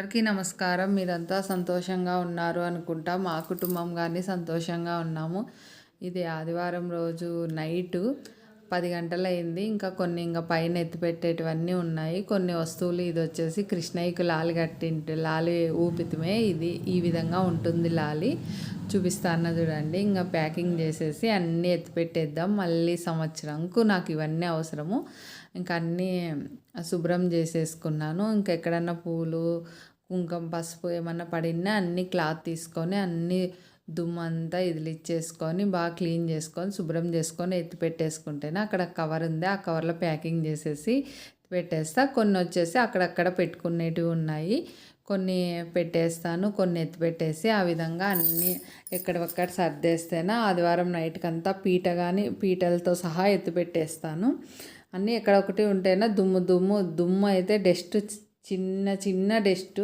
అందరికీ నమస్కారం. మీరంతా సంతోషంగా ఉన్నారు అనుకుంటా. మా కుటుంబం కానీ సంతోషంగా ఉన్నాము. ఇది ఆదివారం రోజు నైటు 10 గంటలయింది. ఇంకా పైన ఎత్తిపెట్టేటివన్నీ ఉన్నాయి. కొన్ని వస్తువులు ఇది వచ్చేసి కృష్ణయ్యకు లాలి లాలి ఊపితమే. ఇది ఈ విధంగా ఉంటుంది లాలి. చూపిస్తాను చూడండి. ఇంకా ప్యాకింగ్ చేసేసి అన్నీ ఎత్తిపెట్టేద్దాం. మళ్ళీ సంవత్సరంకు నాకు ఇవన్నీ అవసరము. ఇంకా అన్నీ శుభ్రం చేసేసుకున్నాను. ఇంకెక్కడన్నా పూలు, కుంకుమ, పసుపు ఏమన్నా పడినా అన్నీ క్లాత్ తీసుకొని అన్నీ దుమ్మంతా ఇదిలిచ్చేసుకొని బాగా క్లీన్ చేసుకొని శుభ్రం చేసుకొని ఎత్తి పెట్టేసుకుంటేనే అక్కడ కవర్ ఉంది. ఆ కవర్లో ప్యాకింగ్ చేసేసి పెట్టేస్తా. కొన్ని వచ్చేసి అక్కడక్కడ పెట్టుకునేటివి ఉన్నాయి. కొన్ని పెట్టేస్తాను, కొన్ని ఎత్తి పెట్టేసి ఆ విధంగా అన్నీ ఎక్కడొక్కడ సర్దేస్తేనే ఆదివారం నైట్కి అంతా పీటలతో సహా ఎత్తి పెట్టేస్తాను. అన్నీ ఎక్కడొకటి ఉంటేనే దుమ్ము అయితే డస్ట్ చిన్న డస్ట్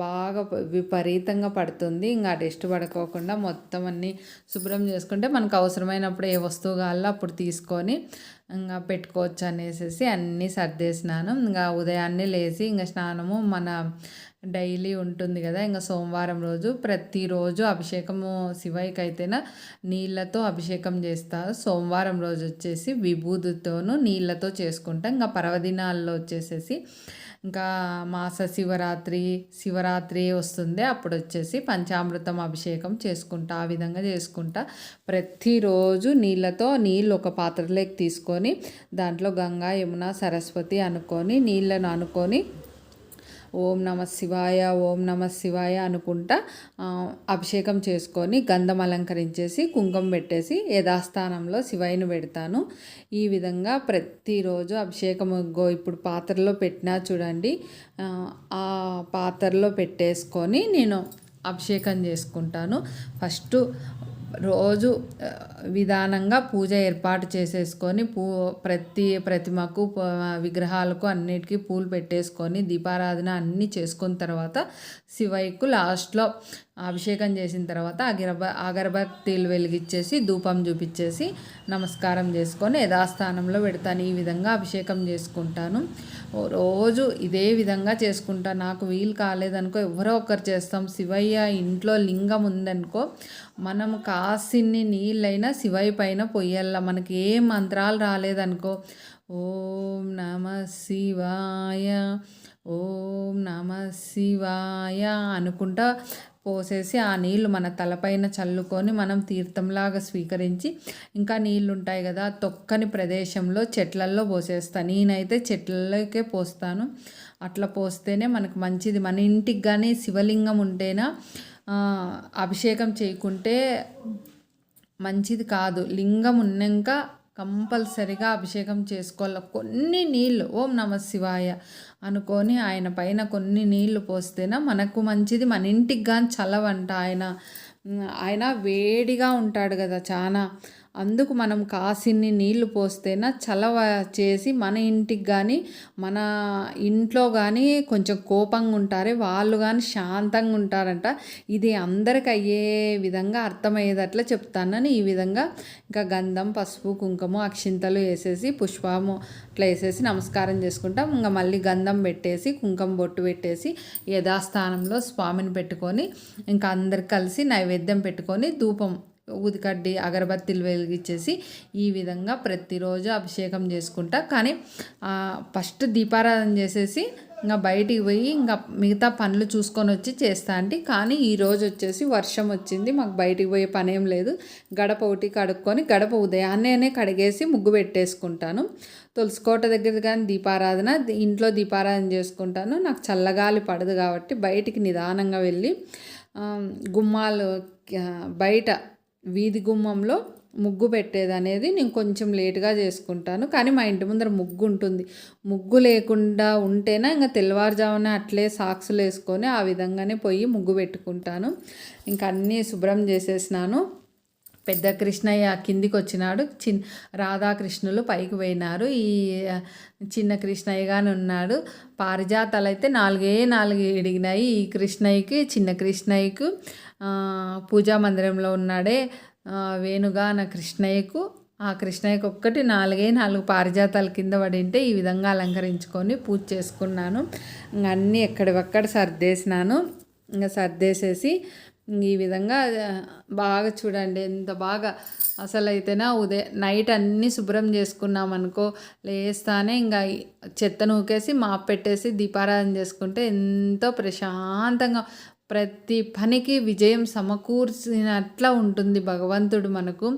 బాగా విపరీతంగా పడుతుంది. ఇంకా డస్ట్ పడుకోకుండా మొత్తం అన్నీ శుభ్రం చేసుకుంటే మనకు అవసరమైనప్పుడు ఏ వస్తువు కావాలో అప్పుడు తీసుకొని ఇంకా పెట్టుకోవచ్చు అనేసి అన్నీ సర్దేసినాను. ఇంకా ఉదయాన్నే లేచి ఇంకా స్నానము మన డైలీ ఉంటుంది కదా. ఇంకా సోమవారం రోజు ప్రతిరోజు అభిషేకము శివయ్యకి అయితేనా నీళ్ళతో అభిషేకం చేస్తారు. సోమవారం రోజు వచ్చేసి విభూతితోనూ నీళ్ళతో చేసుకుంటాం. ఇంకా పర్వదినాల్లో వచ్చేసేసి ఇంకా మాస శివరాత్రి వస్తుంది. అప్పుడు వచ్చేసి పంచామృతం అభిషేకం చేసుకుంటా. ఆ విధంగా చేసుకుంటా. ప్రతిరోజు నీళ్ళు ఒక పాత్రలోకి తీసుకొని దాంట్లో గంగా, యమున, సరస్వతి అనుకొని నీళ్ళను అనుకొని ఓం నమ శివాయ అనుకుంటా అభిషేకం చేసుకొని గంధం అలంకరించేసి కుంకుమ పెట్టేసి యథాస్థానంలో శివయ్యను పెడతాను. ఈ విధంగా ప్రతిరోజు అభిషేకం ఇప్పుడు పాత్రలో పెట్టినా చూడండి, ఆ పాత్రలో పెట్టేసుకొని నేను అభిషేకం చేసుకుంటాను. ఫస్ట్ రోజు విధానంగా పూజ ఏర్పాటు చేసేసుకొని ప్రతిమకు విగ్రహాలకు అన్నిటికీ పూలు పెట్టేసుకొని దీపారాధన అన్నీ చేసుకున్న తర్వాత శివయ్యకు లాస్ట్లో అభిషేకం చేసిన తర్వాత అగరబత్తీలు వెలిగించేసి ధూపం చూపించేసి నమస్కారం చేసుకొని యథాస్థానంలో పెడతాను. ఈ విధంగా అభిషేకం చేసుకుంటాను. రోజు ఇదే విధంగా చేసుకుంటాను. నాకు వీలు కాలేదనుకో ఎవరో ఒకరు చేస్తాం. శివయ్య ఇంట్లో లింగం ఉందనుకో మనం కాసిన్ని నీళ్ళైనా శివయ్య పైన పొయ్యాల. మనకి ఏ మంత్రాలు రాలేదనుకో ఓం నమ శివాయ అనుకుంటా పోసేసి ఆ నీళ్లు మన తలపైన చల్లుకొని మనం తీర్థంలాగా స్వీకరించి ఇంకా నీళ్ళు ఉంటాయి కదా తొక్కని ప్రదేశంలో చెట్లల్లో పోసేస్తాను. నేనైతే చెట్లలోకే పోస్తాను. అట్లా పోస్తేనే మనకు మంచిది. మన ఇంటికి కానీ శివలింగం ఉంటేనా అభిషేకం చేయకుంటే మంచిది కాదు. లింగం ఉన్నాక కంపల్సరిగా అభిషేకం చేసుకోవాలి. కొన్ని నీళ్ళు ఓం నమ శివాయ అనుకొని ఆయన పైన కొన్ని నీళ్లు పోస్తేనే మనకు మంచిది. మన ఇంటికి కానీ చల్లవంట. ఆయన వేడిగా ఉంటాడు కదా చాలా. అందుకు మనం కాసిన్ని నీళ్లు పోస్తేనే చలవ చేసి మన ఇంటికి కానీ మన ఇంట్లో కానీ కొంచెం కోపంగా ఉంటారే వాళ్ళు కానీ శాంతంగా ఉంటారంట. ఇది అందరికి అయ్యే విధంగా అర్థమయ్యేటట్లా చెప్తానని ఈ విధంగా ఇంకా గంధం, పసుపు, కుంకుమ, అక్షింతలు వేసేసి పుష్పము అట్లా వేసేసి నమస్కారం చేసుకుంటాం. ఇంకా మళ్ళీ గంధం పెట్టేసి కుంకుమ బొట్టు పెట్టేసి యథాస్థానంలో స్వామిని పెట్టుకొని ఇంకా అందరికి కలిసి నైవేద్యం పెట్టుకొని ధూపం ఊదికడ్డి అగరబత్తీలు వెలిగించేసి ఈ విధంగా ప్రతిరోజు అభిషేకం చేసుకుంటా. కానీ ఫస్ట్ దీపారాధన చేసేసి ఇంకా బయటికి పోయి ఇంకా మిగతా పనులు చూసుకొని వచ్చి చేస్తా అంటే. కానీ ఈరోజు వచ్చేసి వర్షం వచ్చింది. మాకు బయటికి పోయే పని ఏం లేదు. గడప ఒకటి కడుక్కొని గడప ఉదయాన్నే కడిగేసి ముగ్గు పెట్టేసుకుంటాను. తులసికోట దగ్గర కానీ ఇంట్లో దీపారాధన చేసుకుంటాను. నాకు చల్లగాలి పడదు కాబట్టి బయటికి నిదానంగా వెళ్ళి గుమ్మాలు బయట వీధి గుమ్మంలో ముగ్గు పెట్టేది అనేది నేను కొంచెం లేటుగా చేసుకుంటాను. కానీ మా ఇంటి ముందర ముగ్గు ఉంటుంది. ముగ్గు లేకుండా ఉంటేనే ఇంకా తెల్లవారుజామున అట్లే సాక్సులు వేసుకొని ఆ విధంగానే పోయి ముగ్గు పెట్టుకుంటాను. ఇంకా అన్నీ శుభ్రం చేసేసినాను. పెద్ద కృష్ణయ్య కిందికి వచ్చినాడు. రాధాకృష్ణులు పైకి పోయినారు. ఈ చిన్న కృష్ణయ్యగానే ఉన్నాడు. పారిజాతాలు అయితే 4 ఎడిగినాయి. ఈ కృష్ణయ్యకి చిన్న కృష్ణయ్యకు పూజా మందిరంలో ఉన్నాడే వేణుగాన కృష్ణయ్యకు ఆ కృష్ణయ్యకి ఒక్కటి 4 పారిజాతాల కింద పడింటే ఈ విధంగా అలంకరించుకొని పూజ చేసుకున్నాను. ఇంక అన్నీ ఎక్కడివక్కడ సర్దేసినాను. ఇంకా సర్దేసేసి ఈ విధంగా బాగా చూడండి ఎంత బాగా అసలు అయితేనా నైట్ అన్నీ శుభ్రం చేసుకున్నాం అనుకో, లేస్తానే ఇంకా చెత్త నూకేసి మాప్ పెట్టేసి దీపారాధన చేసుకుంటే ఎంతో ప్రశాంతంగా ప్రతి పనికి విజయం సమకూర్చినట్లా ఉంటుంది భగవంతుడు మనకు.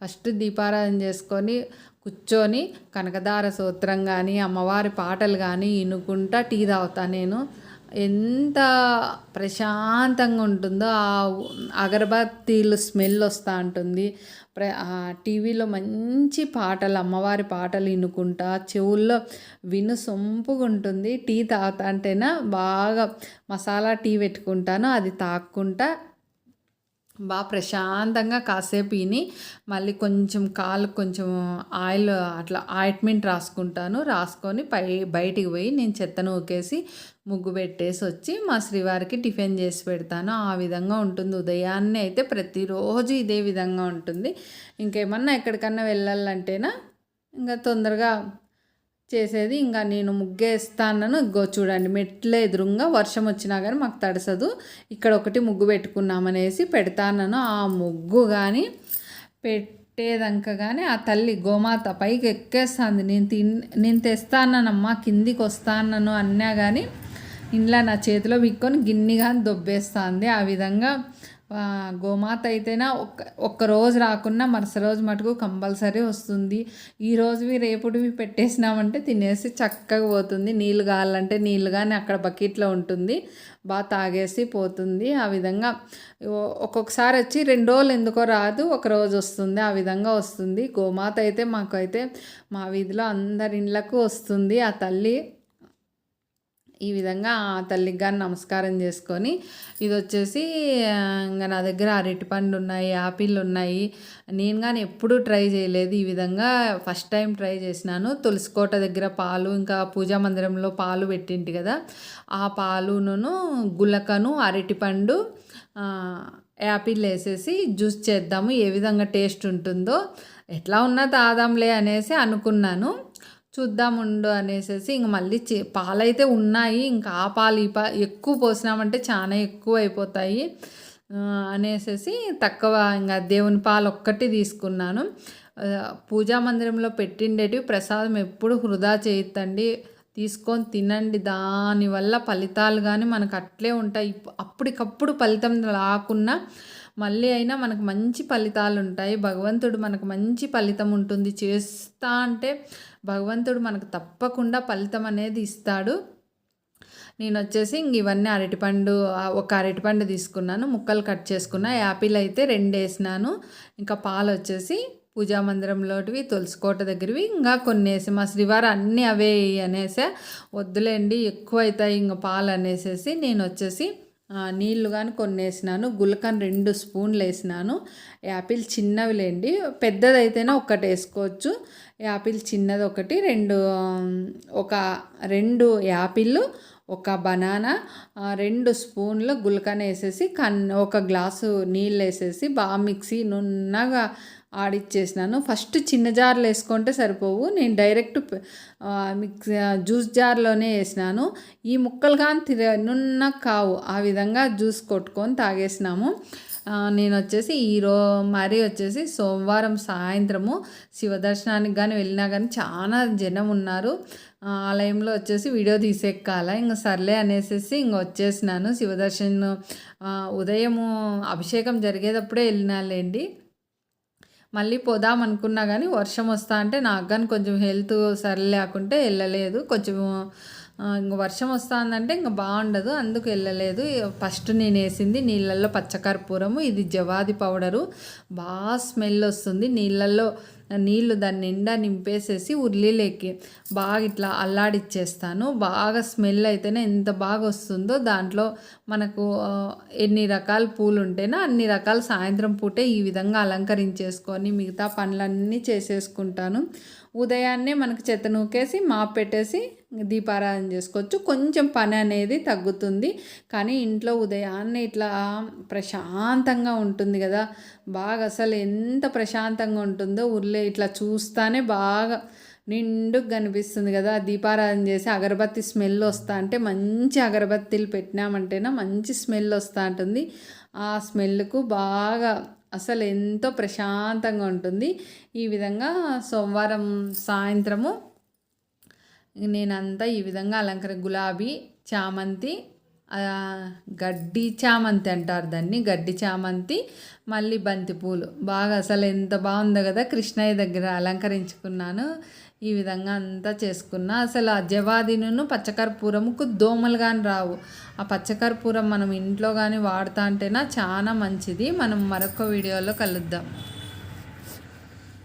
ఫస్ట్ దీపారాధన చేసుకొని కూర్చొని కనకదార స్తోత్రం కానీ అమ్మవారి పాటలు కానీ వినుకుంటా టీ తాగుతా నేను. ఎంత ప్రశాంతంగా ఉంటుందో, ఆ అగరబత్తీలు స్మెల్ వస్తూ ఉంటుంది. టీవీలో మంచి పాటలు అమ్మవారి పాటలు వినుకుంటా చెవుల్లో వినుసొంపుగా ఉంటుంది. టీ తాగుతా అంటేనా బాగా మసాలా టీ పెట్టుకుంటాను, అది తాక్కుంటా బాగా ప్రశాంతంగా కాసేపు విని మళ్ళీ కొంచెం కాలు కొంచెం ఆయిల్ అట్లా ఆయింట్మెంట్ రాసుకుంటాను. రాసుకొని బయటికి పోయి నేను చెత్తను ఊకేసి ముగ్గు పెట్టేసి వచ్చి మా శ్రీవారికి టిఫిన్ చేసి పెడతాను. ఆ విధంగా ఉంటుంది. ఉదయాన్నే అయితే ప్రతిరోజు ఇదే విధంగా ఉంటుంది. ఇంకేమన్నా ఎక్కడికన్నా వెళ్ళాలంటేనా ఇంకా తొందరగా చేసేది. ఇంకా నేను ముగ్గేస్తాను. ఇగో చూడండి మెట్ల ఎదురుగా వర్షం వచ్చినా కానీ మాకు తడసదు. ఇక్కడ ఒకటి ముగ్గు పెట్టుకున్నామనేసి పెడతాను. ఆ ముగ్గు కానీ పెట్టేదంక కానీ ఆ తల్లి గోమాత పైకి ఎక్కేస్తుంది. నేను తెస్తానమ్మా కిందికి వస్తాను అన్నా కానీ ఇంట్లో నా చేతిలో విక్కొని గిన్ని కానీ దొబ్బేస్తుంది. ఆ విధంగా గోమాత అయితేనా ఒక్క రోజు రాకున్నా మరుసటి రోజు మటుకు కంపల్సరీ వస్తుంది. ఈ రోజువి రేపుడివి పెట్టేసినామంటే తినేసి చక్కగా పోతుంది. నీళ్ళు కావాలంటే నీళ్ళు కానీ అక్కడ బకెట్లో ఉంటుంది, బాగా తాగేసి పోతుంది. ఆ విధంగా ఒక్కొక్కసారి వచ్చి 2 రోజులు ఎందుకో రాదు, ఒక రోజు వస్తుంది. ఆ విధంగా వస్తుంది. గోమాత అయితే మాకైతే మా వీధిలో అందరి ఇళ్ళకు వస్తుంది. ఆ తల్లి ఈ విధంగా ఆ తల్లికి కానీ నమస్కారం చేసుకొని ఇది వచ్చేసి ఇంకా నా దగ్గర అరటిపండు ఉన్నాయి, యాపిల్ ఉన్నాయి. నేను కానీ ఎప్పుడూ ట్రై చేయలేదు. ఈ విధంగా ఫస్ట్ టైం ట్రై చేసినాను. తులసికోట దగ్గర పాలు ఇంకా పూజా మందిరంలో పాలు పెట్టింటి కదా, ఆ పాలును గులకను అరటిపండు యాపిల్ వేసేసి జ్యూస్ చేద్దాము, ఏ విధంగా టేస్ట్ ఉంటుందో. ఎట్లా ఉన్నా తాదాంలే అనేసి అనుకున్నాను. చూద్దాముండు అనేసి ఇంక మళ్ళీ పాలైతే ఉన్నాయి. ఇంకా ఆ పాలు ఈ ఎక్కువ పోసినామంటే చాలా ఎక్కువ అయిపోతాయి అనేసి తక్కువ ఇంకా దేవుని పాలు ఒక్కటి తీసుకున్నాను. పూజా మందిరంలో పెట్టిండేటివి ప్రసాదం ఎప్పుడు వృధా చేయొద్దండి, తీసుకొని తినండి. దానివల్ల ఫలితాలు కానీ మనకు అట్లే ఉంటాయి. అప్పటికప్పుడు ఫలితం రాకున్నా మళ్ళీ అయినా మనకు మంచి ఫలితాలు ఉంటాయి. భగవంతుడు మనకు మంచి ఫలితం ఉంటుంది. చేస్తా అంటే భగవంతుడు మనకు తప్పకుండా ఫలితం అనేది ఇస్తాడు. నేను వచ్చేసి ఇంక ఇవన్నీ అరటిపండు, ఒక అరటిపండు తీసుకున్నాను, ముక్కలు కట్ చేసుకున్నా. యాపిల్ అయితే 2 వేసినాను. ఇంకా పాలు వచ్చేసి పూజా మందిరంలోటివి, తులసికోట దగ్గరవి ఇంకా కొన్ని వేసి, మా శ్రీవారు అన్నీ అవే అనేసా. వద్దులేండి ఎక్కువ అవుతాయి ఇంకా పాలు అనేసి నేను వచ్చేసి నీళ్ళు కానీ కొన్ని వేసినాను. గులకన్ 2 స్పూన్లు వేసినాను. యాపిల్ చిన్నవి లేండి, పెద్దదైతేనే ఒక్కటి వేసుకోవచ్చు. యాపిల్ చిన్నది ఒకటి, 2 యాపిల్, ఒక బనానా, 2 స్పూన్లు గులకన్ వేసేసి ఒక గ్లాసు నీళ్ళు వేసేసి బాగా మిక్సీ నున్నగా ఆడిచ్చేసినాను. ఫస్ట్ చిన్న జార్లు వేసుకుంటే సరిపోవు, నేను డైరెక్ట్ జ్యూస్ జార్లోనే వేసినాను. ఈ ముక్కలు కానీ నున్న కావు, ఆ విధంగా జ్యూస్ కొట్టుకొని తాగేసినాము. నేను వచ్చేసి మరీ వచ్చేసి సోమవారం సాయంత్రము శివదర్శనానికి కానీ వెళ్ళినా కానీ చాలా జనం ఉన్నారు. ఆలయంలో వచ్చేసి వీడియో తీసేక్కాల, ఇంకా సర్లే అనేసి ఇంక వచ్చేసినాను. శివదర్శనం ఉదయము అభిషేకం జరిగేటప్పుడే వెళ్ళినాలేండి. మళ్ళీ పోదాం అనుకున్నా కానీ వర్షం వస్తా అంటే నాకు కానీ కొంచెం హెల్త్ సరి లేకుంటే వెళ్ళలేదు. కొంచెం ఇంక వర్షం వస్తుందంటే ఇంకా బాగుండదు, అందుకు వెళ్ళలేదు. ఫస్ట్ నేను వేసింది నీళ్ళల్లో పచ్చకర్పూరము, ఇది జవాది పౌడరు, బాగా స్మెల్ వస్తుంది. నీళ్ళు దాని నిండా నింపేసేసి ఉర్లీలోకి బాగా ఇట్లా అల్లాడిచ్చేస్తాను. బాగా స్మెల్ అయితేనే ఎంత బాగా వస్తుందో. దాంట్లో మనకు ఎన్ని రకాల పూలు ఉంటేనో అన్ని రకాలు సాయంత్రం పూటే ఈ విధంగా అలంకరించేసుకొని మిగతా పనులన్నీ చేసేసుకుంటాను. ఉదయాన్నే మనకు చెత్త నూకేసి మాప్ పెట్టేసి దీపారాధన చేసుకోవచ్చు. కొంచెం పని అనేది తగ్గుతుంది. కానీ ఇంట్లో ఉదయాన్నే ఇట్లా ప్రశాంతంగా ఉంటుంది కదా, బాగా అసలు ఎంత ప్రశాంతంగా ఉంటుందో ఊర్లే ఇట్లా చూస్తానే బాగా నిండుగా కనిపిస్తుంది కదా. దీపారాధన చేసి అగరబత్తి స్మెల్ వస్తూ అంటే మంచి అగరబత్తీలు పెట్టినామంటేనా మంచి స్మెల్ వస్తూ ఉంటుంది. ఆ స్మెల్కు బాగా అసలు ఎంతో ప్రశాంతంగా ఉంటుంది. ఈ విధంగా సోమవారం సాయంత్రము నేనంతా ఈ విధంగా గులాబీ, చామంతి, గడ్డి చామంతి అంటారు దాన్ని, గడ్డి చామంతి, మళ్ళీ బంతిపూలు బాగా అసలు ఎంత బాగుందో కదా. కృష్ణయ్య దగ్గర అలంకరించుకున్నాను. ఈ విధంగా అంతా చేసుకున్నా. అసలు ఆ జవాదిను పచ్చకర్పూరముకు దోమలు కానీ రావు. ఆ పచ్చకర్పూరం మనం ఇంట్లో కానీ వాడుతా అంటేనా చాలా మంచిది. మనం మరొక వీడియోలో కలుద్దాం.